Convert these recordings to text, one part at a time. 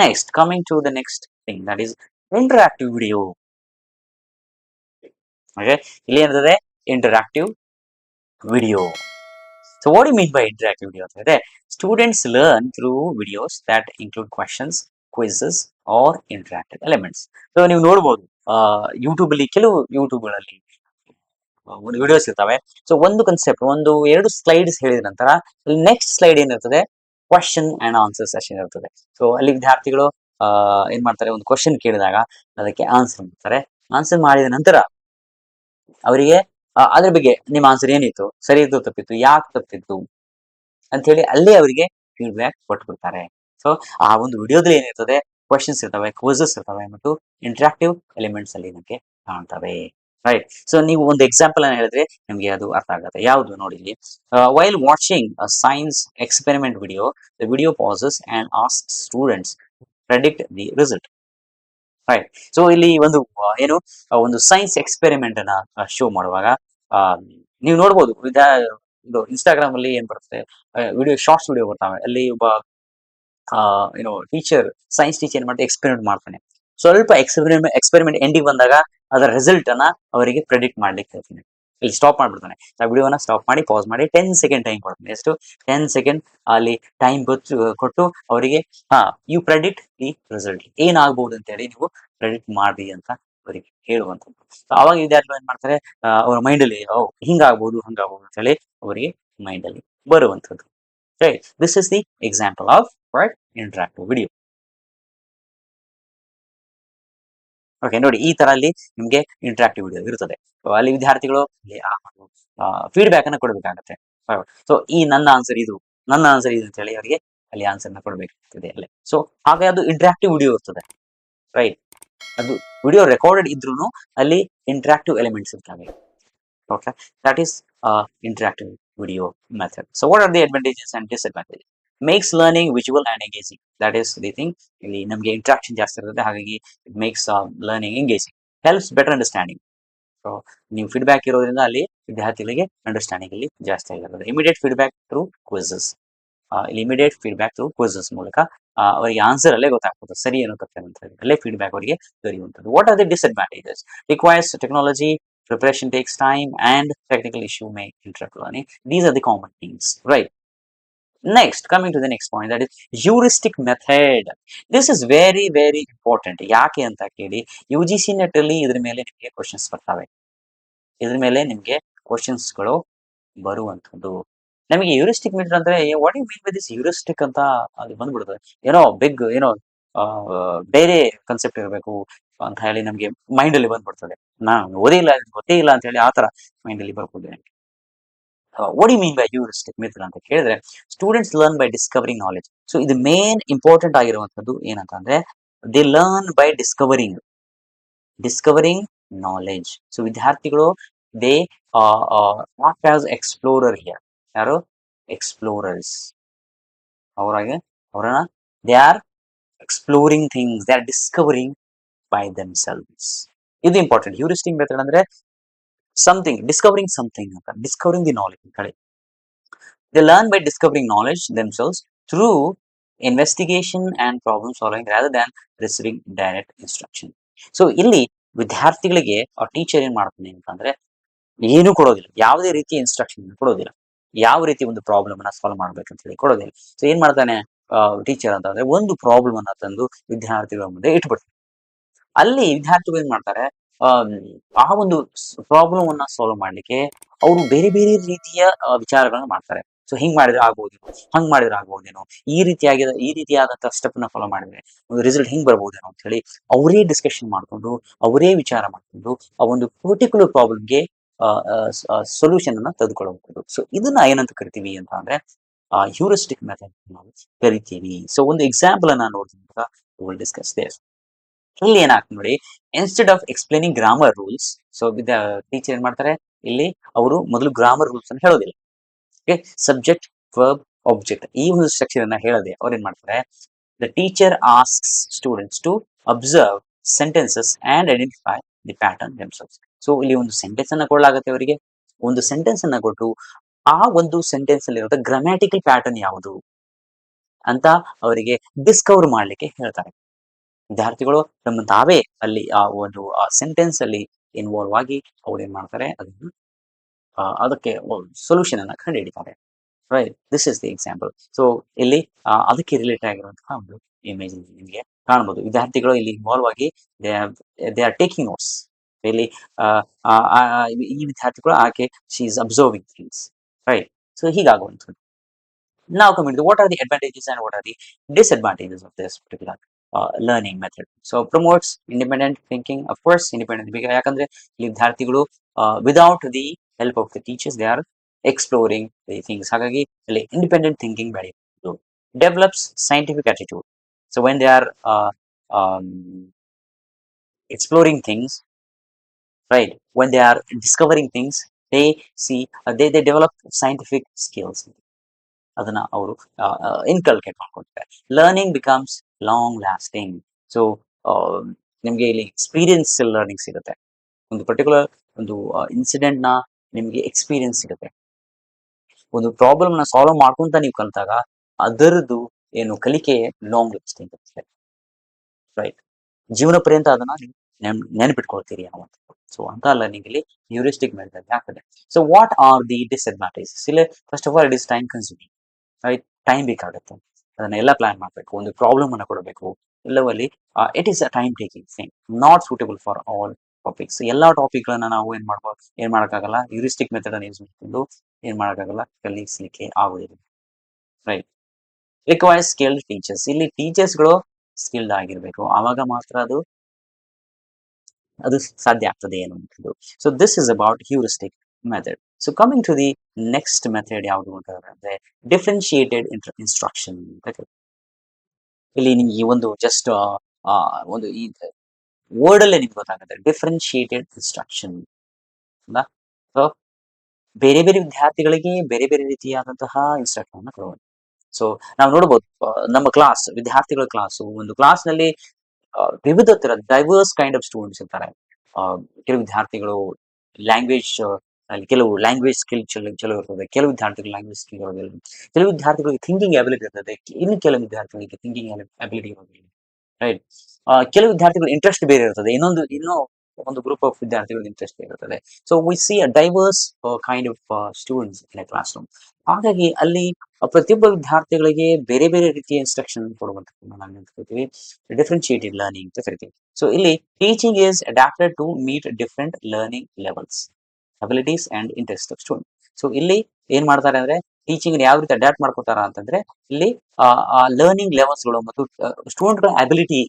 Next, coming to the next thing, that is interactive video. Okay, ಇಲ್ಲಿ ಏನಿದೆ interactive video. So what do you mean by interactive video ಅಂತ ಹೇಳಿದ್ರೆ, students learn through videos that include questions, quizzes or interactive elements. So ನೀವು ನೋಡಬಹುದು YouTube ಅಲ್ಲಿ, ಕೆಲವು YouTube ಗಳಲ್ಲಿ ಒಂದು ವಿಡಿಯೋಸ್ ಇರ್ತವೆ. ಸೊ ಒಂದು ಕನ್ಸೆಪ್ಟ್, ಒಂದು ಎರಡು ಸ್ಲೈಡ್ಸ್ ಹೇಳಿದ ನಂತರ ನೆಕ್ಸ್ಟ್ ಸ್ಲೈಡ್ ಏನಿರ್ತದೆ, ಕ್ವಶನ್ ಅಂಡ್ ಆನ್ಸರ್ ಸೆಷನ್ ಇರ್ತದೆ. ಸೊ ಅಲ್ಲಿ ವಿದ್ಯಾರ್ಥಿಗಳು ಏನ್ ಮಾಡ್ತಾರೆ, ಒಂದು ಕ್ವಶನ್ ಕೇಳಿದಾಗ ಅದಕ್ಕೆ ಆನ್ಸರ್ ಮಾಡ್ತಾರೆ. ಆನ್ಸರ್ ಮಾಡಿದ ನಂತರ ಅವರಿಗೆ ಅದ್ರ ಬಗ್ಗೆ ನಿಮ್ಮ ಆನ್ಸರ್ ಏನಿತ್ತು, ಸರಿ ಇತ್ತು, ತಪ್ಪಿತ್ತು, ಯಾಕೆ ತಪ್ಪಿತ್ತು ಅಂತ ಹೇಳಿ ಅಲ್ಲೇ ಅವರಿಗೆ ಫೀಡ್ಬ್ಯಾಕ್ ಕೊಟ್ಬಿಡ್ತಾರೆ. ಸೊ ಆ ಒಂದು ವಿಡಿಯೋದಲ್ಲಿ ಏನಿರ್ತದೆ, ಕ್ವಶನ್ಸ್ ಇರ್ತವೆ, ಕ್ವಿಜಸ್ ಇರ್ತವೆ ಮತ್ತು ಇಂಟ್ರಾಕ್ಟಿವ್ ಎಲಿಮೆಂಟ್ಸ್ ಅಲ್ಲಿ ನಮಗೆ ಕಾಣ್ತವೆ. ರೈಟ್. ಸೊ ನೀವು ಒಂದು ಎಕ್ಸಾಂಪಲ್ ಅನ್ನ ಹೇಳಿದ್ರೆ ನಿಮ್ಗೆ ಅದು ಅರ್ಥ ಆಗುತ್ತೆ. ಯಾವುದು ನೋಡಿ ಇಲ್ಲಿ, while watching science experiment video, the video passes and ask students predict the result. Right. So ಇಲ್ಲಿ ಒಂದು ಏನು ಒಂದು ಸೈನ್ಸ್ ಎಕ್ಸ್ಪೆರಿಮೆಂಟ್ ಅನ್ನ ಶೋ ಮಾಡುವಾಗ ನೀವು ನೋಡ್ಬೋದು, ಇದು ಇನ್ಸ್ಟಾಗ್ರಾಮ್ ಅಲ್ಲಿ ಏನ್ ಬರುತ್ತೆ, ವಿಡಿಯೋ, ಶಾರ್ಟ್ಸ್ ವಿಡಿಯೋ ಬರ್ತಾವೆ. ಅಲ್ಲಿ ಒಬ್ಬ ಏನೋ ಟೀಚರ್, ಸೈನ್ಸ್ ಟೀಚರ್ ಏನ್ ಮಾಡ್ತಾರೆ, ಎಕ್ಸ್ಪೆರಿಮೆಂಟ್ ಮಾಡ್ತಾನೆ. ಸ್ವಲ್ಪ ಎಕ್ಸ್ಪೆರಿಮೆಂಟ್ ಎಂಡಿಗೆ ಬಂದಾಗ ಅದರ ರಿಸಲ್ಟ್ ಅನ್ನ ಅವರಿಗೆ ಪ್ರೆಡಿಕ್ಟ್ ಮಾಡ್ಲಿಕ್ಕೆ ಹೇಳ್ತೀನಿ. ಇಲ್ಲಿ ಸ್ಟಾಪ್ ಮಾಡ್ಬಿಡ್ತಾನೆ, ಆ ವಿಡಿಯೋನ ಸ್ಟಾಪ್ ಮಾಡಿ ಪಾಸ್ ಮಾಡಿ 10 ಸೆಕೆಂಡ್ ಟೈಮ್ ಕೊಡ್ತಾನೆ. ಎಷ್ಟು? 10 ಸೆಕೆಂಡ್ ಅಲ್ಲಿ ಟೈಮ್ ಕೊಟ್ಟು ಅವರಿಗೆ ಯು ಪ್ರೆಡಿಕ್ಟ್ ದಿ ರಿಸಲ್ಟ್, ಏನಾಗಬಹುದು ಅಂತ ಹೇಳಿ ನೀವು ಪ್ರೆಡಿಕ್ಟ್ ಮಾಡಿ ಅಂತ ಅವರಿಗೆ ಹೇಳುವಂಥದ್ದು. ಅವಾಗ ವಿದ್ಯಾರ್ಥಿಗಳು ಏನ್ ಮಾಡ್ತಾರೆ, ಅವರ ಮೈಂಡ್ ಅಲ್ಲಿ ಹಿಂಗಾಗ್ಬಹುದು ಹಂಗಾಗ್ಬಹುದು ಅಂತ ಹೇಳಿ ಅವರಿಗೆ ಮೈಂಡ್ ಅಲ್ಲಿ ಬರುವಂಥದ್ದು. Right. This is the example of right interactive video. Okay, ನೋಡಿ ಈ ತರ ಅಲ್ಲಿ ನಿಮ್ಗೆ ಇಂಟ್ರಾಕ್ಟಿವ್ ವಿಡಿಯೋ ಇರ್ತದೆ. ಅಲ್ಲಿ ವಿದ್ಯಾರ್ಥಿಗಳು ಫೀಡ್ಬ್ಯಾಕ್ ಅನ್ನ ಕೊಡ್ಬೇಕಾಗತ್ತೆ. ಸೊ ಈ ನನ್ನ ಆನ್ಸರ್ ಇದು ಅಂತ ಹೇಳಿ ಅವರಿಗೆ ಅಲ್ಲಿ ಆನ್ಸರ್ ನ ಕೊಡ್ಬೇಕಾಗ್ತದೆ ಅಲ್ಲೇ. ಸೊ ಹಾಗೆ ಅದು ಇಂಟ್ರಾಕ್ಟಿವ್ ವಿಡಿಯೋ ಇರ್ತದೆ. ರೈಟ್. ಅದು ವಿಡಿಯೋ ರೆಕಾರ್ಡೆಡ್ ಇದ್ರೂ ಅಲ್ಲಿ ಇಂಟ್ರಾಕ್ಟಿವ್ ಎಲಿಮೆಂಟ್ಸ್ ಇರ್ತವೆ. Okay, that is interactive video method. So what are the advantages and disadvantages? Makes learning visual and engaging. That is the thing. ಇಲ್ಲಿ ನಮಗೆ ಇಂಟ್ರಾಕ್ಷನ್ ಜಾಸ್ತಿ ಇರುತ್ತೆ, ಹಾಗಾಗಿ it makes learning engaging. Helps better understanding. So ನೀವು feedback ಇರೋದ್ರಿಂದ ಅಲ್ಲಿ ವಿದ್ಯಾರ್ಥಿಗಳಿಗೆ understanding ಅಲ್ಲಿ ಜಾಸ್ತಿ ಆಗಿರ್ತದೆ. Immediate feedback through quizzes. Immediate feedback through quizzes ಮೂಲಕ ಅವರಿಗೆ ಆನ್ಸರ್ ಅಲ್ಲೇ ಗೊತ್ತಾಗ್ತದೆ, ಸರಿ ಏನೋ ತಪ್ಪೇನು ಅಂತ ಹೇಳಿ ಅಲ್ಲೇ ಫೀಡ್ಬ್ಯಾಕ್ ಅವರಿಗೆ ದೊರೆಯುವಂಥದ್ದು. What are the disadvantages? Requires technology, preparation takes time, and technical issue may interrupt learning. These are the common things, right? Next, coming to the next point, that is heuristic method. This is very very important. ಯಾಕೆ ಅಂತ ಕೇಳಿ, you G C NET ಅಲ್ಲಿ ಇದ್ರ ಮೇಲೆ ನಿಮಗೆ questions ಬರ್ತವೆ. ಇದ್ರ ಮೇಲೆ ನಿಮಗೆ ಕ್ವಶನ್ಸ್ ಗಳು ಬರುವಂತದ್ದು. ನಮಗೆ ಹ್ಯೂರಿಸ್ಟಿಕ್ ಮೆಥಡ್ ಅಂದ್ರೆ what you mean by this heuristic ಅಂತ ಅದು ಬಂದ್ಬಿಡುತ್ತೆ. ಏನೋ ಬಿಗ್, ಏನೋ ಬೇರೆ ಕನ್ಸೆಪ್ಟ್ ಇರಬೇಕು ಅಂತ ಹೇಳಿ ನಮ್ಗೆ ಮೈಂಡ್ ಅಲ್ಲಿ ಬಂದ್ಬಿಡ್ತದೆ. ನಾನು ಓದಿಲ್ಲ, ಗೊತ್ತೇ ಇಲ್ಲ ಅಂತ ಹೇಳಿ ಆತರ ಮೈಂಡ್ ಅಲ್ಲಿ ಬರ್ಬೋದು ನನಗೆ. What you mean by heuristic method ಅಂತ ಕೇಳಿದ್ರೆ, students learn by discovering knowledge. So ಇದು ಮೇನ್ ಇಂಪಾರ್ಟೆಂಟ್ ಆಗಿರುವಂತದ್ದು ಏನಂತ ಅಂದ್ರೆ, they learn by discovering knowledge. So ವಿದ್ಯಾರ್ಥಿಗಳು they act as explorer here. ಯಾರು? ಎಕ್ಸ್ಪ್ಲೋರರ್ಸ್. ಅವರನ್ನ they are exploring things, they are discovering by themselves. ಇದು ಇಂಪಾರ್ಟೆಂಟ್. ಹ್ಯೂರಿಸ್ಟಿಕ್ ಮೆಥಡ್ ಅಂದ್ರೆ something, discovering something ಅಂತ, ಡಿಸ್ಕವರಿಂಗ್ ದಿ ನಾಲೆಜ್ ಅಂತ ಹೇಳಿ. They learn by discovering knowledge themselves through investigation and problem solving rather than receiving direct instruction. So ಇಲ್ಲಿ ವಿದ್ಯಾರ್ಥಿಗಳಿಗೆ ಆ teacher ಏನ್ ಮಾಡ್ತಾನೆ ಅಂತಂದ್ರೆ, ಏನು ಕೊಡೋದಿಲ್ಲ, ಯಾವುದೇ ರೀತಿಯ ಇನ್ಸ್ಟ್ರಕ್ಷನ್ ಕೊಡೋದಿಲ್ಲ, ಯಾವ ರೀತಿ ಒಂದು ಪ್ರಾಬ್ಲಮ್ ಅನ್ನ ಸಾಲ್ವ್ ಮಾಡ್ಬೇಕಂತ ಹೇಳಿ ಕೊಡೋದಿಲ್ಲ. ಸೊ ಏನ್ ಮಾಡ್ತಾನೆ ಟೀಚರ್ ಅಂತಂದ್ರೆ, ಒಂದು ಪ್ರಾಬ್ಲಮ್ ಅನ್ನ ತಂದು ವಿದ್ಯಾರ್ಥಿಗಳ ಮುಂದೆ ಇಟ್ಬಿಡ್ತಾರೆ. ಅಲ್ಲಿ ವಿದ್ಯಾರ್ಥಿಗಳು ಏನ್ ಮಾಡ್ತಾರೆ, ಆ ಒಂದು ಪ್ರಾಬ್ಲಮ್ ಅನ್ನ ಸಾಲ್ವ್ ಮಾಡ್ಲಿಕ್ಕೆ ಅವರು ಬೇರೆ ಬೇರೆ ರೀತಿಯ ವಿಚಾರಗಳನ್ನ ಮಾಡ್ತಾರೆ. ಸೊ ಹಿಂಗ್ ಮಾಡಿದ್ರೆ ಆಗ್ಬೋದೇನೋ, ಹಂಗ್ ಮಾಡಿದ್ರೆ ಆಗ್ಬೋದೇನೋ, ಈ ರೀತಿಯಾದಂತಹ ಸ್ಟೆಪ್ ನ ಫಾಲೋ ಮಾಡಿದ್ರೆ ಒಂದು ರಿಸಲ್ಟ್ ಹಿಂಗ್ ಬರ್ಬೋದೇನೋ ಅಂತ ಹೇಳಿ ಅವರೇ ಡಿಸ್ಕಷನ್ ಮಾಡ್ಕೊಂಡು, ಅವರೇ ವಿಚಾರ ಮಾಡ್ಕೊಂಡು ಆ ಒಂದು ಪರ್ಟಿಕ್ಯುಲರ್ ಪ್ರಾಬ್ಲಮ್ಗೆ ಸೊಲ್ಯೂಷನ್ ಅನ್ನ ತೆಗೆದುಕೊಳ್ಳಬಹುದು. ಸೊ ಇದನ್ನ ಏನಂತ ಕರಿತೀವಿ ಅಂತ ಅಂದ್ರೆ, ಹ್ಯೂರಿಸ್ಟಿಕ್ ಮೆಥಡ್ ನಾವು ಕರಿತೀವಿ. ಸೊ ಒಂದು ಎಕ್ಸಾಂಪಲ್ ಅನ್ನ ನೋಡಿದಾಗ ವಿಲ್ ಡಿಸ್ಕಸ್ ದಿಸ್. ಇಲ್ಲಿ ಏನಾಗ್ತದೆ ನೋಡಿ, instead of explaining grammar rules, so teacher ಏನ್ ಮಾಡ್ತಾರೆ, ಇಲ್ಲಿ ಅವರು ಮೊದಲು ಗ್ರಾಮರ್ ರೂಲ್ಸ್ ಅನ್ನು ಹೇಳೋದಿಲ್ಲ. ಸಬ್ಜೆಕ್ಟ್, ವರ್ಬ್, ಆಬ್ಜೆಕ್ಟ್, ಈ ಒಂದು ಸ್ಟ್ರಕ್ಚರ್ ಅನ್ನ ಹೇಳದೆ ಅವ್ರು ಏನ್ ಮಾಡ್ತಾರೆ, the teacher asks students to observe sentences and identify the pattern themselves. So ಇಲ್ಲಿ ಒಂದು ಸೆಂಟೆನ್ಸ್ ಅನ್ನ ಕೊಡಲಾಗುತ್ತೆ ಅವರಿಗೆ. ಒಂದು ಸೆಂಟೆನ್ಸ್ ಅನ್ನ ಕೊಟ್ಟು ಆ ಒಂದು ಸೆಂಟೆನ್ಸ್ ಅಲ್ಲಿ ಇರೋ ಗ್ರಾಮ್ಯಾಟಿಕಲ್ ಪ್ಯಾಟರ್ನ್ ಯಾವುದು, ಅಂತ ಅವರಿಗೆ ಡಿಸ್ಕವರ್ ಮಾಡ್ಲಿಕ್ಕೆ ಹೇಳ್ತಾರೆ. ವಿದ್ಯಾರ್ಥಿಗಳು ತಮ್ಮ ತಾವೇ ಅಲ್ಲಿ ಆ ಒಂದು ಆ ಸೆಂಟೆನ್ಸ್ ಅಲ್ಲಿ ಇನ್ವಾಲ್ವ್ ಆಗಿ ಅವ್ರು ಏನ್ ಮಾಡ್ತಾರೆ ಅದನ್ನ ಅದಕ್ಕೆ ಸೊಲ್ಯೂಷನ್ ಅನ್ನ ಕಂಡುಹಿಡಿತಾರೆ. Right, this is the example. So ಇಲ್ಲಿ ಅದಕ್ಕೆ ರಿಲೇಟೆಡ್ ಆಗಿರುವಂತಹ ಒಂದು ಇಮೇಜ್ ನಿಮಗೆ ಕಾಣಬಹುದು. ವಿದ್ಯಾರ್ಥಿಗಳು ಇಲ್ಲಿ ಇನ್ವಾಲ್ವ್ ಆಗಿ ದೇ ಆರ್ ಟೇಕಿಂಗ್ ನೋಟ್ಸ್. ಇಲ್ಲಿ ಆ, ಆ, ಆ, ಈ ವಿದ್ಯಾರ್ಥಿಗಳು ಆಕೆ she is observing things. Right, so ಹೀಗಾಗುವಂಥದ್ದು. Now coming to what are the advantages and what are the disadvantages of this particular learning method. So promotes independent thinking. Of course, independent thinking. ಯಾಕಂದ್ರೆ ಇಲ್ಲಿ ವಿದ್ಯಾರ್ಥಿಗಳು without the help of the teachers they are exploring the things. ಹಾಗಾಗಿ ಇಲ್ಲಿ independent thinking ಬೆಳೆಯುವುದು. Develops scientific attitude. So when they are um, exploring things, right? When they are discovering things, they see they develop scientific skills. ಅದನ್ನ ಅವರು inculcate ಮಾಡ್ಕೊಳ್ತಾರೆ. Learning becomes long lasting. So ನಿಮ್ಗೆ ಇಲ್ಲಿ experience learning ಸಿಗುತ್ತೆ. ಒಂದು particular ಒಂದು incident ನ ನಿಮ್ಗೆ ಎಕ್ಸ್ಪೀರಿಯನ್ಸ್ ಸಿಗುತ್ತೆ. ಒಂದು ಪ್ರಾಬ್ಲಮ್ ನ ಸಾಲ್ವ್ ಮಾಡ್ಕೊಂತ ನೀವು ಕಲಿತಾಗ ಅದರದ್ದು ಏನು ಕಲಿಕೆ ಲಾಂಗ್ ಲಾಸ್ಟಿಂಗ್ ಇರುತ್ತೆ. ರೈಟ್, ಜೀವನ ಪರ್ಯಂತ ಅದನ್ನ ನೀವು ನೆನಪಿಟ್ಕೊಳ್ತೀರಿ ಅನ್ನುವಂಥದ್ದು. ಸೊ ಅಂತ ಲರ್ನಿಂಗ್ ಇಲ್ಲಿ ಹ್ಯೂರಿಸ್ಟಿಕ್ ಮೆಥಡ್ ಆಗ್ತದೆ. So what are the disadvantages? ಇಲ್ಲಿ first of all it is time consuming. Right, time ಬೇಕಾಗುತ್ತೆ. ಅದನ್ನೆಲ್ಲ ಪ್ಲಾನ್ ಮಾಡಬೇಕು, ಒಂದು ಪ್ರಾಬ್ಲಮ್ ಅನ್ನ ಕೊಡಬೇಕು ಎಲ್ಲವಲ್ಲಿ. It is a time taking thing, not suitable for all topics. ಎಲ್ಲಾ ಟಾಪಿಕ್ ಗಳನ್ನ ನಾವು ಏನ್ ಮಾಡಕ್ಕಾಗಲ್ಲ, ಹ್ಯೂರಿಸ್ಟಿಕ್ ಮೆಥಡ್ ಅನ್ನು ಯೂಸ್ ಮಾಡ್ಕೊಂಡು ಏನ್ ಮಾಡಕ್ಕಾಗಲ್ಲ, ಕಲಿಸ್ಲಿಕ್ಕೆ ಆಗುದಿಲ್ಲ. Right, requires skilled teachers. ಇಲ್ಲಿ ಟೀಚರ್ಸ್ ಗಳು ಸ್ಕಿಲ್ಡ್ ಆಗಿರ್ಬೇಕು, ಆವಾಗ ಮಾತ್ರ ಅದು ಸಾಧ್ಯ ಆಗ್ತದೆ ಅನ್ನುವಂಥದ್ದು. So this is about heuristic method. So coming to the next method ಯಾವುದು ಅಂತಂದ್ರೆ ಡಿಫ್ರೆನ್ಶಿಯೇಟೆಡ್ ಇನ್ಸ್ಟ್ರಕ್ಷನ್. ಇಲ್ಲಿ ನಿಮ್ಗೆ ಒಂದು ಜಸ್ಟ್ ಒಂದು ಈ ವರ್ಡ್ ಅಲ್ಲೇ ನಿಮ್ಗೆ ಗೊತ್ತಾಗುತ್ತೆ, ಡಿಫ್ರೆನ್ಶಿಯೇಟೆಡ್ ಇನ್ಸ್ಟ್ರಕ್ಷನ್. ಸೊ ಬೇರೆ ಬೇರೆ ವಿದ್ಯಾರ್ಥಿಗಳಿಗೆ ಬೇರೆ ಬೇರೆ ರೀತಿಯಾದಂತಹ ಇನ್ಸ್ಟ್ರಕ್ಷನ್ ಅನ್ನ ಕೊಡುವುದು. ಸೊ ನಾವು ನೋಡಬಹುದು ನಮ್ಮ ಕ್ಲಾಸ್, ವಿದ್ಯಾರ್ಥಿಗಳ ಕ್ಲಾಸು, ಒಂದು ಕ್ಲಾಸ್ ನಲ್ಲಿ ವಿವಿಧ ತರ ಡೈವರ್ಸ್ ಕೈಂಡ್ ಆಫ್ ಸ್ಟೂಡೆಂಟ್ಸ್ ಇರ್ತಾರೆ. ಕೆಲವು ವಿದ್ಯಾರ್ಥಿಗಳು ಲ್ಯಾಂಗ್ವೇಜ್ ಅಲ್ಲಿ ಕೆಲವು ಲ್ಯಾಂಗ್ವೇಜ್ ಸ್ಕಿಲ್ ಚಲೋ ಇರ್ತದೆ, ಕೆಲವು ವಿದ್ಯಾರ್ಥಿಗಳು ಲ್ಯಾಂಗ್ವೇಜ್ ಸ್ಕಿಲ್ ಇರೋದಿಲ್ಲ, ಕೆಲವು ವಿದ್ಯಾರ್ಥಿಗಳಿಗೆ ಥಿಂಕಿಂಗ್ ಅಬಿಲಿಟಿ ಇರ್ತದೆ, ಇನ್ನು ಕೆಲವು ವಿದ್ಯಾರ್ಥಿಗಳಿಗೆ ಥಿಂಕಿಂಗ್ ಅಬಿಲಿಟಿ ಇರೋದಿಲ್ಲ. ರೈಟ್, ಕೆಲವು ವಿದ್ಯಾರ್ಥಿಗಳು ಇಂಟ್ರೆಸ್ಟ್ ಬೇರೆ ಇರ್ತದೆ, ಇನ್ನೂ ಒಂದು ಗ್ರೂಪ್ ಆಫ್ ವಿದ್ಯಾರ್ಥಿಗಳು ಇಂಟ್ರೆಸ್ಟ್ ಬೇರೆ ಇರ್ತದೆ. So we see a diverse kind of students in a classroom. ಹಾಗಾಗಿ ಅಲ್ಲಿ ಪ್ರತಿಯೊಬ್ಬ ವಿದ್ಯಾರ್ಥಿಗಳಿಗೆ ಬೇರೆ ಬೇರೆ ರೀತಿಯ ಇನ್ಸ್ಟ್ರಕ್ಷನ್ ಕೊಡುವಂಥದ್ದು ನಾವು ನೆನ್ಸ್ಕೊತೀವಿ, ಡಿಫ್ರೆನ್ಶಿಯೇಟೆಡ್ ಲರ್ನಿಂಗ್ ಅಂತ ಕರಿತೀವಿ. ಸೊ ಇಲ್ಲಿ teaching is adapted to meet different learning levels, abilities and interest of student. So ಇಲ್ಲಿ ಏನ್ ಮಾಡ್ತಾರೆ ಅಂದ್ರೆ ಟೀಚಿಂಗ್ ಯಾವ ರೀತಿ ಅಡಾಪ್ಟ್ ಮಾಡ್ಕೊತಾರ ಅಂತಂದ್ರೆ ಇಲ್ಲಿ ಲರ್ನಿಂಗ್ ಲೆವೆಲ್ಸ್ ಗಳು ಮತ್ತು ಸ್ಟೂಡೆಂಟ್ ಗಳ ಅಬಿಲಿಟಿ,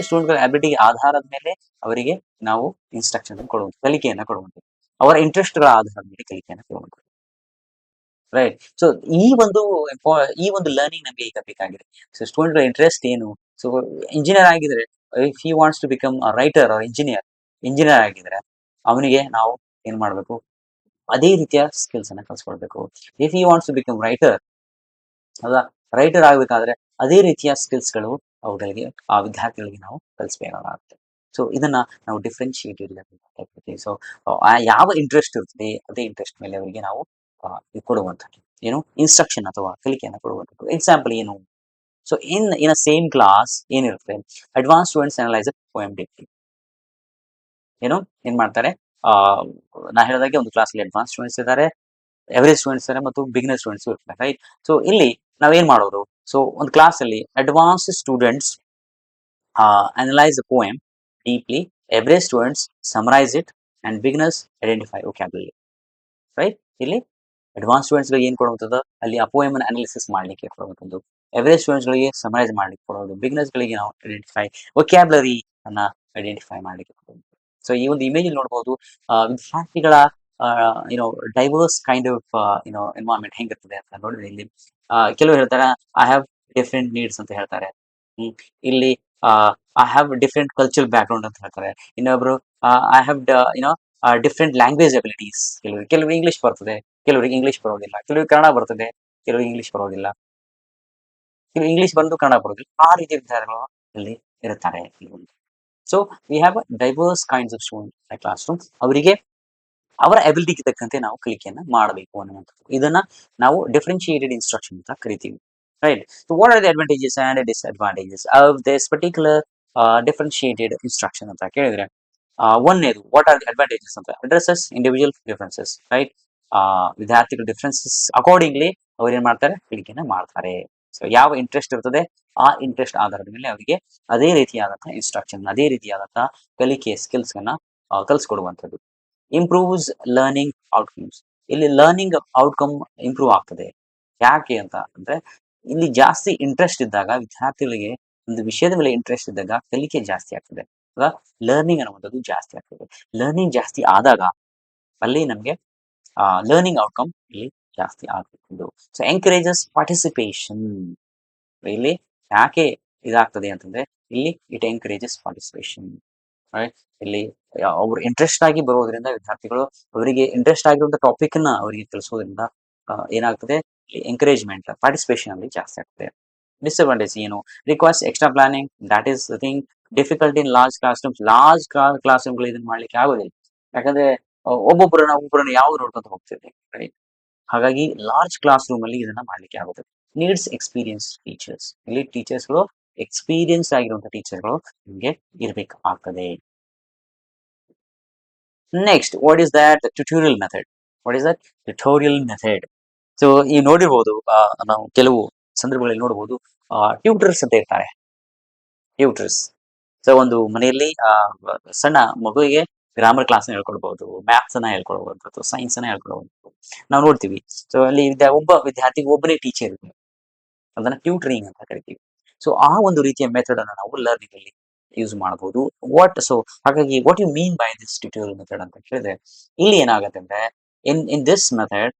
ಸ್ಟೂಡೆಂಟ್ ಗಳ ಅಬಿಲಿಟಿ ಆಧಾರದ ಮೇಲೆ ಅವರಿಗೆ ನಾವು ಇನ್ಸ್ಟ್ರಕ್ಷನ್ ಕೊಡುವಂಥ, ಕಲಿಕೆಯನ್ನ ಕೊಡುವಂಥದ್ದು, ಅವರ ಇಂಟ್ರೆಸ್ಟ್ ಗಳ ಆಧಾರದ ಮೇಲೆ ಕಲಿಕೆಯನ್ನು ಕೊಡುವಂಥದ್ದು. ರೈಟ್, ಸೊ ಈ ಒಂದು ಲರ್ನಿಂಗ್ ನಮಗೆ ಈಗ ಬೇಕಾಗಿದೆ. ಸೊ ಸ್ಟೂಡೆಂಟ್ ಗಳ ಇಂಟ್ರೆಸ್ಟ್ ಏನು? ಸೊ ಇಂಜಿನಿಯರ್ ಆಗಿದ್ರೆ if he wants to become writer or engineer ಆಗಿದ್ರೆ ಅವನಿಗೆ ನಾವು ಏನ್ ಮಾಡ್ಬೇಕು, ಅದೇ ರೀತಿಯ ಸ್ಕಿಲ್ಸ್ ಅನ್ನ ಕಲ್ಸ್ಕೊಳ್ಬೇಕು. If he wants to become writer, ಹೌದಾ, ರೈಟರ್ ಆಗ್ಬೇಕಾದ್ರೆ ಅದೇ ರೀತಿಯ ಸ್ಕಿಲ್ಸ್ ಗಳು ಅವುಗಳಿಗೆ ಆ ವಿದ್ಯಾರ್ಥಿಗಳಿಗೆ ನಾವು ಕಲಿಸ್ಬೇಕಾಗುತ್ತೆ. ಸೊ ಇದನ್ನ ನಾವು ಡಿಫ್ರೆನ್ಶಿಯೇಟೆಡ್ ಲೆವೆಲ್. ಸೊ ಯಾವ ಇಂಟ್ರೆಸ್ಟ್ ಇರ್ತದೆ ಅದೇ ಇಂಟ್ರೆಸ್ಟ್ ಮೇಲೆ ಅವರಿಗೆ ನಾವು ಕೊಡುವಂಥದ್ದು ಏನು ಇನ್ಸ್ಟ್ರಕ್ಷನ್ ಅಥವಾ ಕಲಿಕೆಯನ್ನು ಕೊಡುವಂಥದ್ದು. ಎಕ್ಸಾಂಪಲ್ ಏನು? So in a same class ಏನಿರುತ್ತೆ, advance students analyse poem deeply. ಏನ್ ಮಾಡ್ತಾರೆ, ನಾ ಹೇಳಿದಾಗೆ ಒಂದು ಕ್ಲಾಸ್ ಅಲ್ಲಿ ಅಡ್ವಾನ್ಸ್ ಸ್ಟೂಡೆಂಟ್ಸ್ ಇದ್ದಾರೆ, ಎವರೇಜ್ ಸ್ಟೂಡೆಂಟ್ಸ್ ಇದ್ದಾರೆ ಮತ್ತು ಬಿಗಿನರ್ ಸ್ಟೂಡೆಂಟ್ಸ್ ಇರ್ತಾರೆ. ರೈಟ್, ಸೊ ಇಲ್ಲಿ ನಾವೇನ್ ಮಾಡೋದು, ಸೊ ಒಂದು ಕ್ಲಾಸ್ ಅಲ್ಲಿ advance students analyse the poem deeply, average students summarise it and beginners identify vocabulary. Right, ಇಲ್ಲಿ ಅಡ್ವಾನ್ಸ್ ಸ್ಟೂಡೆಂಟ್ಸ್ ಗಳಿಗೆ ಏನ್ ಕೊಡುವಂಥದ್ದು, ಅಲ್ಲಿ ಆ ಪೋಯಮ್ ಅನ್ನು ಅನಾಲಿಸಿಸ್ ಮಾಡ್ಲಿಕ್ಕೆ ಕೊಡುವಂಥದ್ದು, ಎವರೇಜ್ ಸ್ಟೂಡೆಂಟ್ಸ್ ಗಳಿಗೆ ಸಮರೈಸ್ ಮಾಡ್ಲಿಕ್ಕೆ ಕೊಡೋದು, ಬಿಗಿನರ್ಸ್ ಗಳಿಗೆ ನಾವು ಐಡೆಂಟಿಫೈ ವೊಕ್ಯಾಬ್ಯುಲರಿ ಅನ್ನ ಐಡೆಂಟಿಫೈ ಮಾಡ್ಲಿಕ್ಕೆ ಕೊಡುವಂಥದ್ದು. ಸೊ ಈ ಒಂದು ಇಮೇಜ್ ನೋಡಬಹುದು ವಿದ್ಯಾರ್ಥಿಗಳ ಡೈವರ್ಸ್ ಕೈಂಡ್ ಆಫ್ ಎನ್ವೈರನ್ಮೆಂಟ್ ಹೆಂಗಿರ್ತದೆ ಅಂತ ನೋಡಿದ್ರೆ ಇಲ್ಲಿ ಕೆಲವರು ಹೇಳ್ತಾರೆ ಐ ಹ್ಯಾವ್ ಡಿಫ್ರೆಂಟ್ ನೀಡ್ಸ್ ಅಂತ ಹೇಳ್ತಾರೆ. ಇಲ್ಲಿ I have different cultural back ground ಅಂತ ಹೇಳ್ತಾರೆ. ಇನ್ನೊಬ್ರು I have different language abilities. ಕೆಲವರು ಇಂಗ್ಲಿಷ್ ಬರ್ತದೆ, ಕೆಲವರಿಗೆ ಇಂಗ್ಲಿಷ್ ಬರೋದಿಲ್ಲ, ಕೆಲವರಿಗೆ ಕನ್ನಡ ಬರ್ತದೆ, ಕೆಲವರಿಗೆ ಇಂಗ್ಲಿಷ್ ಬರೋದಿಲ್ಲ, ಕೆಲವು ಇಂಗ್ಲಿಷ್ ಬಂದು ಕನ್ನಡ ಬರೋದಿಲ್ಲ. ಆ ರೀತಿಯ ವಿದ್ಯಾರ್ಥಿಗಳು ಇಲ್ಲಿ ಇರುತ್ತಾರೆ. So we have diverse kinds of student classroom. ಅವರಿಗೆ ಅವರ ಅಬಿಲಿಟಿಗೆ ತಕ್ಕಂತೆ ನಾವು ಕಲಿಕೆಯನ್ನ ಮಾಡಬೇಕು ಅನ್ನುವಂಥದ್ದು. ಇದನ್ನ ನಾವು ಡಿಫ್ರೆನ್ಶಿಯೇಟೆಡ್ ಇನ್ಸ್ಟ್ರಕ್ಷನ್ ಅಂತ ಕರಿತೀವಿ. right? So what are the advantages and disadvantages of this particular differentiated instruction ಅಂತ ಕೇಳಿದ್ರೆ ಒಂದನೇದು ವಾಟ್ ಆರ್ ದಿ ಅಡ್ವಾಂಟೇಜಸ್ ಅಂತ ಅಡ್ರೆಸಸ್ ಇಂಡಿವಿಜುವಲ್ ಡಿಫರೆನ್ಸಸ್ ರೈಟ್ ವಿದ್ಯಾರ್ಥಿಗಳ ಡಿಫರೆನ್ಸಸ್ ಅಕಾರ್ಡಿಂಗ್ಲಿ ಅವ್ರು ಏನ್ ಮಾಡ್ತಾರೆ ಕಲಿಕೆನ ಮಾಡ್ತಾರೆ ಸೊ ಯಾವ ಇಂಟ್ರೆಸ್ಟ್ ಇರ್ತದೆ ಆ ಇಂಟ್ರೆಸ್ಟ್ ಆಧಾರದ ಮೇಲೆ ಅವರಿಗೆ ಅದೇ ರೀತಿಯಾದಂತಹ ಇನ್ಸ್ಟ್ರಕ್ಷನ್ ಅದೇ ರೀತಿಯಾದಂತಹ ಕಲಿಕೆ ಸ್ಕಿಲ್ಸ್ ಅನ್ನ ಕಲಿಸ್ಕೊಡುವಂಥದ್ದು ಇಂಪ್ರೂವ್ಸ್ ಲರ್ನಿಂಗ್ ಔಟ್ಕಮ್ಸ್ ಇಲ್ಲಿ ಲರ್ನಿಂಗ್ ಔಟ್ಕಮ್ ಇಂಪ್ರೂವ್ ಆಗ್ತದೆ ಯಾಕೆ ಅಂತ ಅಂದ್ರೆ ಇಲ್ಲಿ ಜಾಸ್ತಿ ಇಂಟ್ರೆಸ್ಟ್ ಇದ್ದಾಗ ವಿದ್ಯಾರ್ಥಿಗಳಿಗೆ ಒಂದು ವಿಷಯದ ಮೇಲೆ ಇಂಟ್ರೆಸ್ಟ್ ಇದ್ದಾಗ ಕಲಿಕೆ ಜಾಸ್ತಿ ಆಗ್ತದೆ ಲರ್ನಿಂಗ್ ಅನ್ನುವಂಥದ್ದು ಜಾಸ್ತಿ ಆಗ್ತದೆ ಲರ್ನಿಂಗ್ ಜಾಸ್ತಿ ಆದಾಗ ಅಲ್ಲಿ ನಮಗೆ ಲರ್ನಿಂಗ್ ಔಟ್ಕಮ್ ಇಲ್ಲಿ ಜಾಸ್ತಿ ಆಗಬೇಕು ಸೊ ಎಂಕರೇಜಸ್ ಪಾರ್ಟಿಸಿಪೇಷನ್ ಇಲ್ಲಿ ಯಾಕೆ ಇದಾಗ್ತದೆ ಅಂತಂದ್ರೆ ಇಲ್ಲಿ ಇಟ್ ಎಂಕರೇಜಸ್ ಪಾರ್ಟಿಸಿಪೇಷನ್ ಇಲ್ಲಿ ಅವ್ರು ಇಂಟ್ರೆಸ್ಟ್ ಆಗಿ ಬರೋದ್ರಿಂದ ವಿದ್ಯಾರ್ಥಿಗಳು ಅವರಿಗೆ ಇಂಟ್ರೆಸ್ಟ್ ಆಗಿರುವಂತ ಟಾಪಿಕ್ ನ ಅವರಿಗೆ ತಿಳಿಸೋದ್ರಿಂದ ಏನಾಗ್ತದೆ ಎಂಕರೇಜ್ಮೆಂಟ್ ಪಾರ್ಟಿಸಿಪೇಷನ್ ಅಲ್ಲಿ ಜಾಸ್ತಿ ಆಗ್ತದೆ ಡಿಸ್ಅಡ್ವಾಂಟೇಜ್ ಏನು requires extra planning that is the thing difficult in large classrooms large class ರೂಮ್ಗಳು ಇದನ್ನ ಮಾಡ್ಲಿಕ್ಕೆ ಆಗೋದಿಲ್ಲ ಯಾಕಂದ್ರೆ ಒಬ್ಬೊಬ್ಬರನ್ನ ಯಾವ ನೋಡ್ಕೊಂತ ಹೋಗ್ತಿದೆ ರೈಟ್ ಹಾಗಾಗಿ ಲಾರ್ಜ್ ಕ್ಲಾಸ್ ರೂಮ್ ಅಲ್ಲಿ ಇದನ್ನ ಮಾಡ್ಲಿಕ್ಕೆ ಆಗುತ್ತೆ ನೀಡ್ಸ್ ಎಕ್ಸ್ಪೀರಿಯನ್ಸ್ ಟೀಚರ್ಸ್ ಇಲ್ಲಿ ಟೀಚರ್ಸ್ಗಳು ಎಕ್ಸ್ಪೀರಿಯನ್ಸ್ ಆಗಿರುವಂತಹ ಟೀಚರ್ಗಳು ನಿಮಗೆ ಇರ್ಬೇಕಾಗ್ತದೆ next what is that tutorial method what is that tutorial method so ಈ ನೋಡಿರ್ಬೋದು ನಾವು ಕೆಲವು ಸಂದರ್ಭಗಳಲ್ಲಿ ನೋಡಬಹುದು ಟ್ಯೂಟರ್ಸ್ ಅಂತ ಇರ್ತಾರೆ ಟ್ಯೂಟರ್ಸ್ ಸೊ ಒಂದು ಮನೆಯಲ್ಲಿ ಸಣ್ಣ ಮಗುವಿಗೆ ಗ್ರಾಮರ್ ಕ್ಲಾಸ್ ಹೇಳ್ಕೊಡ್ಬಹುದು ಮ್ಯಾಥ್ಸ್ ಅನ್ನ ಹೇಳ್ಕೊಡ್ಬಹುದು ಅಥವಾ ಸೈನ್ಸ್ ಅನ್ನ ಹೇಳ್ಕೊಡ್ಬಹುದು ನಾವು ನೋಡ್ತೀವಿ ಸೊ ಅಲ್ಲಿ ಒಬ್ಬ ವಿದ್ಯಾರ್ಥಿಗೆ ಒಬ್ಬನೇ ಟೀಚರ್ ಇರ್ತಾರೆ ಅದನ್ನ ಟ್ಯೂಟರಿಂಗ್ ಅಂತ ಕರಿತೀವಿ ಸೊ ಆ ಒಂದು ರೀತಿಯ ಮೆಥಡ್ ಅನ್ನು ನಾವು ಲರ್ನಿಂಗ್ ಅಲ್ಲಿ ಯೂಸ್ ಮಾಡಬಹುದು ಹಾಗಾಗಿ what you mean by this tutorial method ಅಂತ ಹೇಳಿದ್ರೆ ಇಲ್ಲಿ ಏನಾಗುತ್ತೆ ಅಂದ್ರೆ in this method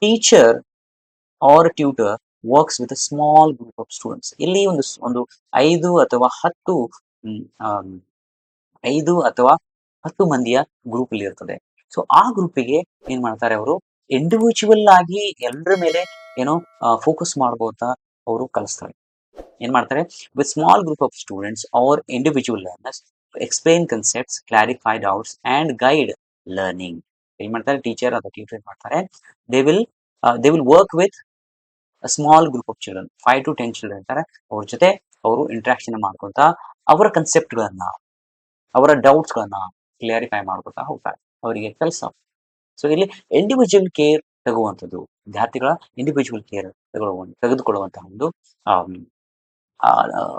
teacher or tutor works with a small group of students ಇಲ್ಲಿ ಒಂದು 5 ಅಥವಾ 10 ಮಂದಿಯ ಗ್ರೂಪ್ ಅಲ್ಲಿ ಇರ್ತದೆ ಸೊ ಆ ಗ್ರೂಪಿಗೆ ಏನ್ ಮಾಡ್ತಾರೆ ಅವರು ಇಂಡಿವಿಜುವಲ್ ಆಗಿ ಎಲ್ಲರ ಮೇಲೆ ಏನೋ ಫೋಕಸ್ ಮಾಡಬಹುದ ಅವರು ಕಲಿಸ್ತಾರೆ ಏನ್ ಮಾಡ್ತಾರೆ with small group of students R individual learners explain concepts clarify doubts and guide learning ಏನ್ ಮಾಡ್ತಾರೆ ಟೀಚರ್ ಅಥವಾ ಟ್ಯೂಟರ್ ಮಾಡ್ತಾರೆ they will work with small group of children 5 to 10 children ಇರ್ತಾರೆ ಅವ್ರ ಜೊತೆ ಅವರು ಇಂಟ್ರಾಕ್ಷನ್ ಮಾಡ್ಕೊಂತ ಅವರ ಕನ್ಸೆಪ್ಟ್ ಗಳನ್ನ ಅವರ ಡೌಟ್ಸ್ ಗಳನ್ನ ಕ್ಲಿಯರಿಫೈ ಮಾಡ್ಕೊತಾ ಹೋಗ್ತಾರೆ ಅವರಿಗೆ ಕೆಲಸ ಸೊ ಇಲ್ಲಿ ಇಂಡಿವಿಜುವಲ್ ಕೇರ್ ತಗುವಂಥದ್ದು ವಿದ್ಯಾರ್ಥಿಗಳ ಇಂಡಿವಿಜುವಲ್ ಕೇರ್ ತೆಗೆದುಕೊಳ್ಳುವಂತಹ ಒಂದು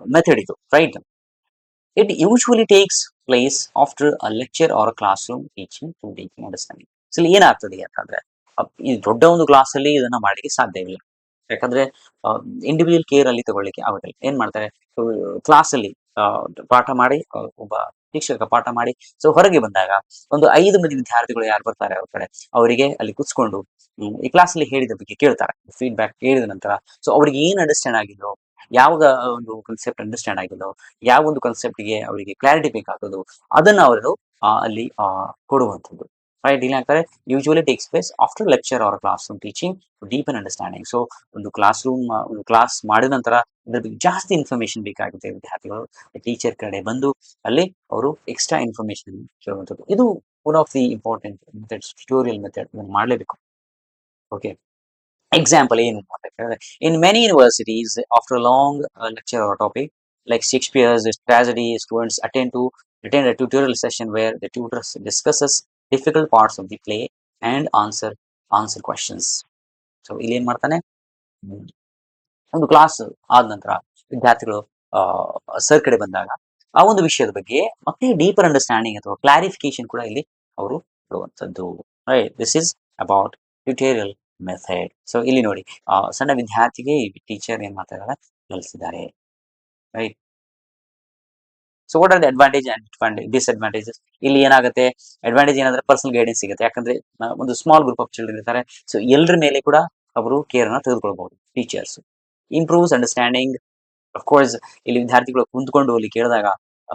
ಮೆಥಡ್ ಇದು right it usually takes place after a lecture or classroom teaching to taking understanding so ಇಲ್ಲಿ ಏನಾಗ್ತದೆ ಅಂತಂದ್ರೆ ಈ ದೊಡ್ಡ ಒಂದು ಕ್ಲಾಸ್ ಅಲ್ಲಿ ಇದನ್ನ ಮಾಡಲಿಕ್ಕೆ ಸಾಧ್ಯವಿಲ್ಲ ಯಾಕಂದ್ರೆ ಇಂಡಿವಿಜುವಲ್ ಕೇರ್ ಅಲ್ಲಿ ತಗೊಳ್ಳಿಕ್ಕೆ ಆಗೋದಿಲ್ಲ ಏನ್ ಮಾಡ್ತಾರೆ ಕ್ಲಾಸ್ ಅಲ್ಲಿ ಪಾಠ ಮಾಡಿ ಒಬ್ಬ ಶಿಕ್ಷಕ ಪಾಠ ಮಾಡಿ ಸೊ ಹೊರಗೆ ಬಂದಾಗ ಒಂದು 5 ಮಂದಿ ವಿದ್ಯಾರ್ಥಿಗಳು ಯಾರು ಬರ್ತಾರೆ ಅವ್ರ ಕಡೆ ಅವರಿಗೆ ಅಲ್ಲಿ ಕುತ್ಕೊಂಡು ಈ ಕ್ಲಾಸ್ ಅಲ್ಲಿ ಹೇಳಿದ ಬಗ್ಗೆ ಕೇಳ್ತಾರೆ ಫೀಡ್ಬ್ಯಾಕ್ ಕೇಳಿದ ನಂತರ ಸೊ ಅವ್ರಿಗೆ ಏನ್ ಅಂಡರ್ಸ್ಟ್ಯಾಂಡ್ ಆಗಿದ್ರು ಯಾವಾಗ ಒಂದು ಕನ್ಸೆಪ್ಟ್ ಅಂಡರ್ಸ್ಟ್ಯಾಂಡ್ ಆಗಿಲ್ಲೋ ಯಾವ ಒಂದು ಕಾನ್ಸೆಪ್ಟ್ ಗೆ ಅವರಿಗೆ ಕ್ಲಾರಿಟಿ ಬೇಕಾಗೋದು ಅದನ್ನ ಅವರು ಅಲ್ಲಿ ಕೊಡುವಂಥದ್ದು ರೈಟ್ ಇಲ್ಲಿ ಆಗ್ತಾರೆ usually takes place after lecture or classroom teaching deep and understanding so ಒಂದು ಕ್ಲಾಸ್ ಮಾಡಿದ ನಂತರ ಅದ್ರ ಬಗ್ಗೆ ಜಾಸ್ತಿ ಇನ್ಫಾರ್ಮೇಶನ್ ಬೇಕಾಗುತ್ತೆ ವಿದ್ಯಾರ್ಥಿಗಳು ಟೀಚರ್ ಕಡೆ ಬಂದು ಅಲ್ಲಿ ಅವರು ಎಕ್ಸ್ಟ್ರಾ ಇನ್ಫಾರ್ಮೇಶನ್ ಕೇಳುವಂಥದ್ದು ಇದು one of the important methods tutorial method ಮಾಡಲೇಬೇಕು okay example in many universities after a long lecture or topic like Shakespeare's tragedy students attend a tutorial session where the tutor discusses difficult parts of the play and answer questions so ಇಲ್ಲಿ ಏನ್ ಮಾಡ್ತಾನೆ ಒಂದು class ಆದ ನಂತರ ವಿದ್ಯಾರ್ಥಿಗಳು sir ಕಡೆ ಬಂದಾಗ ಆ ಒಂದು ವಿಷಯದ ಬಗ್ಗೆ ಮತ್ತೆ ಡೀಪರ್ ಅಂಡರ್ಸ್ಟ್ಯಾಂಡಿಂಗ್ ಅಥವಾ ಕ್ಲಾರಿಫಿಕೇಶನ್ ಕೂಡ ಇಲ್ಲಿ ಅವರು ಕೊಡುವಂಥದ್ದು right this is about tutorial method so ಇಲ್ಲಿ ನೋಡಿ ಸಣ್ಣ ವಿದ್ಯಾರ್ಥಿಗೆ ಟೀಚರ್ ಏನ್ ಮಾಡ್ತಾ ಕಲಿಸಿದ್ದಾರೆ right so what are the advantage and disadvantages ಇಲ್ಲಿ ಏನಾಗುತ್ತೆ ಅಡ್ವಾಂಟೇಜ್ ಏನಂದ್ರೆ ಪರ್ಸನಲ್ ಗೈಡೆನ್ಸ್ ಸಿಗುತ್ತೆ ಯಾಕಂದ್ರೆ ಒಂದು ಸ್ಮಾಲ್ ಗ್ರೂಪ್ ಆಫ್ ಚಿಲ್ಡ್ರನ್ ಇರ್ತಾರೆ ಸೊ ಎಲ್ಲರ ಮೇಲೆ ಕೂಡ ಅವರು ಕೇರ್ ಅನ್ನ ತೆಗೆದುಕೊಳ್ಬಹುದು ಟೀಚರ್ಸ್ ಇಂಪ್ರೂವ್ಸ್ ಅಂಡರ್ಸ್ಟ್ಯಾಂಡಿಂಗ್ ಅಫ್ಕೋರ್ಸ್ ಇಲ್ಲಿ ವಿದ್ಯಾರ್ಥಿಗಳು ಕುಂತ್ಕೊಂಡು ಅಲ್ಲಿ ಕೇಳಿದಾಗ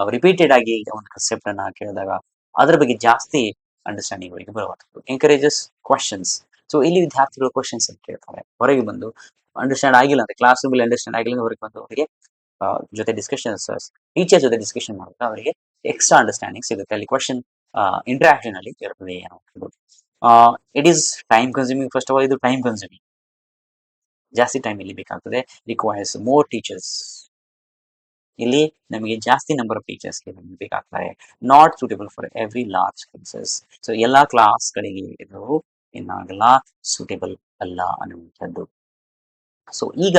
ರಿಪೀಟೆಡ್ ಆಗಿ ಒಂದು ಕಾನ್ಸೆಪ್ಟ್ ಅನ್ನ ಕೇಳಿದಾಗ ಅದರ ಬಗ್ಗೆ ಜಾಸ್ತಿ ಅಂಡರ್ಸ್ಟ್ಯಾಂಡಿಂಗ್ ಅವರಿಗೆ ಬರುವಂಥದ್ದು ಎಂಕರೇಜಸ್ ಕ್ವಶನ್ಸ್ ಸೊ ಇಲ್ಲಿ ವಿದ್ಯಾರ್ಥಿಗಳು ಕ್ವಶನ್ಸ್ ಅಂತ ಕೇಳ್ತಾರೆ ಹೊರಗೆ ಬಂದು ಅಂಡರ್ಸ್ಟ್ಯಾಂಡ್ ಆಗಿಲ್ಲ ಅಂದ್ರೆ ಕ್ಲಾಸ್ ರೂಮ್ ಅಲ್ಲಿ ಅಂಡರ್ಸ್ಟ್ಯಾಂಡ್ ಆಗಿಲ್ಲ ಹೊರಗೆ ಬಂದು ಅವರಿಗೆ ಜೊತೆ ಡಿಸ್ಕಷನ್ಸ್ ಟೀಚರ್ ಜೊತೆ ಡಿಸ್ಕಷನ್ ಮಾಡಿದ್ರೆ ಅವರಿಗೆ ಎಕ್ಸ್ಟ್ರಾ ಅಂಡರ್ಸ್ಟ್ಯಾಂಡಿಂಗ್ ಸಿಗುತ್ತೆ ಅಲ್ಲಿ ಕ್ವಶನ್ ಇಂಟ್ರಾಕ್ಷನ್ ಅಲ್ಲಿ ಇರ್ತದೆ it is time consuming first of all ಇದು ಟೈಮ್ ಕನ್ಸ್ಯೂಮಿಂಗ್ ಜಾಸ್ತಿ ಟೈಮ್ ಇಲ್ಲಿ ಬೇಕಾಗ್ತದೆ. Requires more teachers. ಇಲ್ಲಿ ನಮಗೆ ಜಾಸ್ತಿ ನಂಬರ್ ಆಫ್ ಟೀಚರ್ಸ್ ಬೇಕಾಗ್ತಾರೆ. Not suitable for every large classes. So ಎಲ್ಲಾ ಕ್ಲಾಸ್ಗಳಿಗೆ ಇದು ಏನಾಗಲ್ಲ, ಸೂಟೇಬಲ್ ಅಲ್ಲ ಅನ್ನುವಂಥದ್ದು. ಸೊ ಈಗ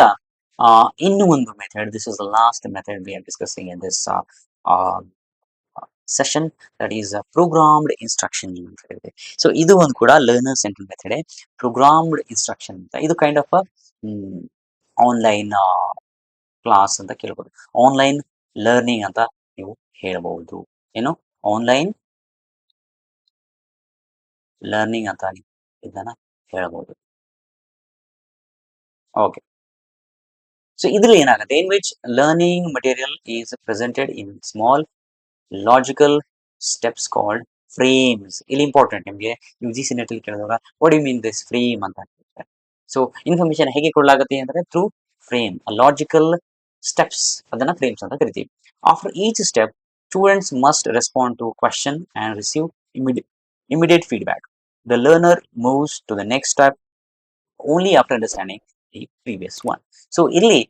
ಇನ್ನು ಒಂದು method, this is the last method we are discussing in this session, that is programmed instruction ಅಂತ ಹೇಳಿದೆ. ಸೊ ಇದು ಒಂದು ಕೂಡ learner central method, programmed instruction ಅಂತ. ಇದು ಕೈಂಡ್ ಆಫ್ ಆನ್ಲೈನ್ ಕ್ಲಾಸ್ ಅಂತ ಕೇಳ್ಬೋದು, ಆನ್ಲೈನ್ ಲರ್ನಿಂಗ್ ಅಂತ ನೀವು ಹೇಳಬಹುದು. ಏನು ಆನ್ಲೈನ್ ಲರ್ನಿಂಗ್ ಅಂತ ನೀವು ಇದನ್ನ ಹೇಳಬಹುದು. ಓಕೆ, ಸೊ ಇದ್ರಲ್ಲಿ ಏನಾಗುತ್ತೆ, in which learning material is presented in small logical steps called frames. ಇಲ್ಲಿ ಇಂಪಾರ್ಟೆಂಟ್, ನಿಮಗೆ ಯು ಜಿ ಸಿ ನೆಟ್ ಅಲ್ಲಿ ಕೇಳಿದಾಗ what you mean this frame ಅಂತ ಹೇಳ್ತಾರೆ. ಸೊ ಇನ್ಫಾರ್ಮೇಶನ್ ಹೇಗೆ ಕೊಡಲಾಗುತ್ತೆ ಅಂದ್ರೆ ಥ್ರೂ ಫ್ರೇಮ್, ಲಾಜಿಕಲ್ ಸ್ಟೆಪ್ಸ್, ಅದನ್ನ ಫ್ರೇಮ್ಸ್ ಅಂತ ಕರಿತೀವಿ. After each step students must respond to question and receive immediate feedback. The learner moves to the next step only after understanding the previous one. So ಇಲ್ಲಿ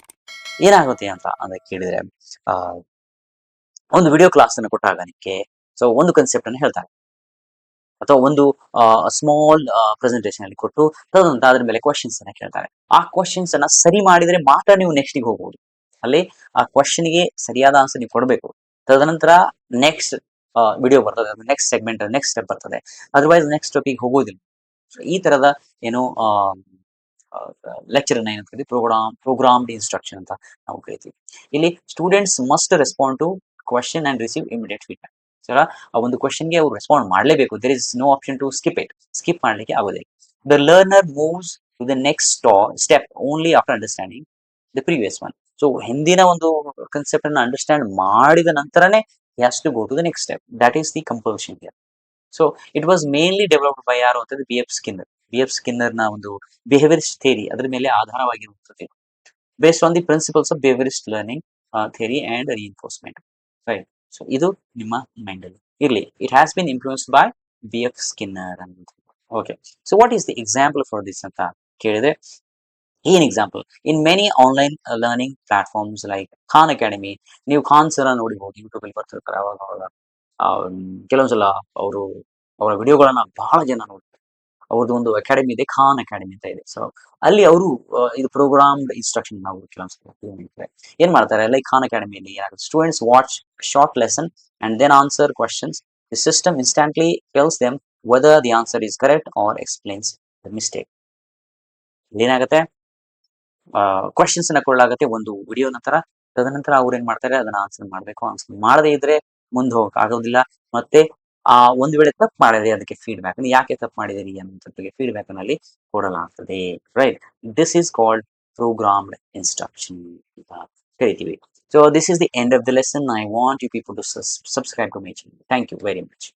ಏನಾಗುತ್ತೆ ಅಂತ ಕೇಳಿದ್ರೆ, ಒಂದು video class ಅನ್ನು ಕೊಟ್ಟಾಗ ನಿಮಗೆ ಸೊ ಒಂದು ಕನ್ಸೆಪ್ಟ್ ಅನ್ನು ಹೇಳ್ತಾರೆ, ಅಥವಾ ಒಂದು ಸ್ಮಾಲ್ ಪ್ರೆಸೆಂಟೇಷನ್ ಅಲ್ಲಿ ಕೊಟ್ಟು ತದನಂತರ ಅದ್ರ ಮೇಲೆ ಕ್ವಶನ್ಸ್ ಅನ್ನ ಕೇಳ್ತಾರೆ. ಆ ಕ್ವಶನ್ಸ್ ಅನ್ನ ಸರಿ ಮಾಡಿದ್ರೆ ಮಾತ್ರ ನೀವು ನೆಕ್ಸ್ಟ್ ಗೆ ಹೋಗಬಹುದು. ಅಲ್ಲಿ ಆ ಕ್ವಶನ್ ಗೆ ಸರಿಯಾದ ಆನ್ಸರ್ ನೀವು ಕೊಡಬೇಕು. ತದನಂತರ ನೆಕ್ಸ್ಟ್ ವಿಡಿಯೋ ಬರ್ತದೆ, ನೆಕ್ಸ್ಟ್ ಸೆಗ್ಮೆಂಟ್, ನೆಕ್ಸ್ಟ್ ಸ್ಟೆಪ್ ಬರ್ತದೆ. ಅದರ್ವೈಸ್ ನೆಕ್ಸ್ಟ್ ಸ್ಟೆಪ್ಗೆ ಹೋಗೋದಿಲ್ಲ. ಈ ತರದ ಏನು ಲೆಕ್ಚರ್ ಅನ್ನ ಏನಂತ ಪ್ರೋಗ್ರಾಮ್ಡ್ ಇನ್ಸ್ಟ್ರಕ್ಷನ್ ಅಂತ ನಾವು ಕರಿತೀವಿ. ಇಲ್ಲಿ students must respond to question and receive immediate feedback. ಸರ ಆ ಒಂದು ಕ್ವಶನ್ಗೆ ಅವ್ರು ರೆಸ್ಪಾಂಡ್ ಮಾಡಲೇಬೇಕು. There is no option to skip it. Skip ಮಾಡ್ಲಿಕ್ಕೆ ಆಗೋದಿಲ್ಲ. The learner moves to the next step only after understanding the previous one. So ಹಿಂದಿನ ಒಂದು ಕನ್ಸೆಪ್ಟ್ ಅನ್ನ ಅಂಡರ್ಸ್ಟ್ಯಾಂಡ್ ಮಾಡಿದ ನಂತರನೇ has to go to the next step. That is the compulsion here. So it was mainly developed by ಯಾರು ಅಂತಂದ್ರೆ B F Skinner. B F Skinner ನ ಒಂದು behaviourist theory ಅದರ ಮೇಲೆ ಆಧಾರವಾಗಿರುತ್ತದೆ, based on the principles of behaviourist learning theory and reinforcement. Right. So ಇದು ನಿಮ್ಮ mind ಅಲ್ಲಿ ಇರ್ಲಿ. It has been influenced by B F Skinner ಅಂತ. Okay, so what is the example for this ಅಂತ ಕೇಳಿದ್ರೆ, ಏನ್ example, in many online learning platforms like Khan Academy. ನೀವು Khan sir ನೋಡಿಬಹುದು, YouTube ಅಲ್ಲಿ ಬರ್ತಿರ್ತಾರೆ ಅವಾಗ ಕೆಲವೊಂದ್ಸಲ ಅವರ ವಿಡಿಯೋಗಳನ್ನ ಬಹಳ ಜನ ನೋಡ್ತಾರೆ. ಅವ್ರದ್ದು ಒಂದು ಅಕಾಡೆಮಿ ಇದೆ, ಖಾನ್ ಅಕಾಡೆಮಿ ಅಂತ ಇದೆ. ಸೊ ಅಲ್ಲಿ ಅವರು ಇದು ಪ್ರೋಗ್ರಾಮ್ಡ್ ಇನ್ಸ್ಟ್ರಕ್ಷನ್ ನಾವು ಕೆಲವೊಂದ್ಸಲ ಏನ್ ಮಾಡ್ತಾರೆ, ಲೈಕ್ ಖಾನ್ ಅಕಾಡೆಮಿಯಲ್ಲಿ students watch short lesson and then answer questions. The system instantly tells them whether the answer is correct or explains the mistake. ಏನಾಗುತ್ತೆ, ಕ್ವಶನ್ಸ್ ಅನ್ನ ಕೊಡಲಾಗುತ್ತೆ ಒಂದು ವಿಡಿಯೋ ನಂತರ. ತದನಂತರ ಅವ್ರು ಏನ್ ಮಾಡ್ತಾರೆ, ಅದನ್ನ ಆನ್ಸರ್ ಮಾಡ್ಬೇಕು. ಆನ್ಸರ್ ಮಾಡದೇ ಇದ್ರೆ ಮುಂದೆ ಹೋಗಕ್ ಆಗೋದಿಲ್ಲ. ಮತ್ತೆ ಒಂದು ವೇಳೆ ತಪ್ಪು ಮಾಡಿದ್ರೆ ಅದಕ್ಕೆ ಫೀಡ್ಬ್ಯಾಕ್, ಯಾಕೆ ತಪ್ಪು ಮಾಡಿದಿರಿ ಅನ್ನೋದ್ರ ಫೀಡ್ಬ್ಯಾಕ್ ಅಲ್ಲಿ ಕೊಡಲಾಗ್ತದೆ. Right. This is called programmed instruction ಅಂತ ಕರಿತೀವಿ. So this is the end of the lesson. I want you people to subscribe to my channel. Thank you very much.